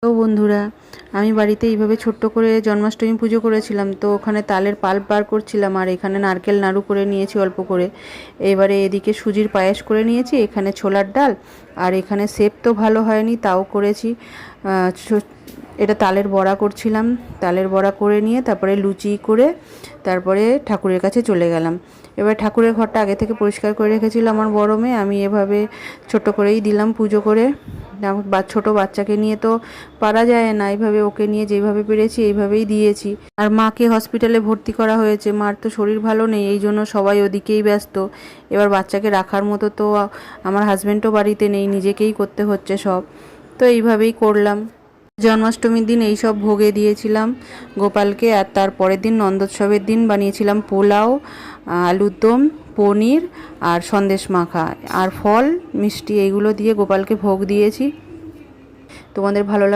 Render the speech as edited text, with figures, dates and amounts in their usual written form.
তো বন্ধুরা, আমি বাড়িতে এইভাবে ছোট্ট করে জন্মাষ্টমী পুজো করেছিলাম। তো ওখানে তালের পাল্প বার করছিলাম, আর এখানে নারকেল নাড়ু করে নিয়েছি অল্প করে। এবারে এদিকে সুজির পায়েস করে নিয়েছি, এখানে ছোলার ডাল, আর এখানে সেপ তো ভালো হয়নি তাও করেছি। এটা তালের বড়া করছিলাম। তালের বড়া করে নিয়ে তারপরে লুচি করে তারপরে ঠাকুরের কাছে চলে গেলাম। এবার ঠাকুরের ঘরটা আগে থেকে পরিষ্কার করে রেখেছিল আমার বড় মেয়ে। আমি এভাবে ছোট করেই দিলাম পুজো করে। ছোট বাচ্চাকে নিয়ে তো পারা যায় না, এইভাবে ওকে নিয়ে যেভাবে পেরেছি এইভাবেই দিয়েছি। আর মাকে হসপিটালে ভর্তি করা হয়েছে, মার তো শরীর ভালো নেই, এই জন্য সবাই ওদিকেই ব্যস্ত। এবার বাচ্চাকে রাখার মতো তো আমার হাজব্যান্ডও বাড়িতে নেই, নিজেকেই করতে হচ্ছে সব। তো এইভাবেই করলাম। জন্মাষ্টমীর দিন এই সব ভোগে দিয়েছিলাম গোপালকে। আর তার পরের দিন নন্দোৎসবের দিন বানিয়েছিলাম পোলাও, আলুর দম, পনির আর সন্দেশ মাখা, আর ফল মিষ্টি এইগুলো দিয়ে গোপালকে ভোগ দিয়েছি। তোমাদের ভালো লাগলে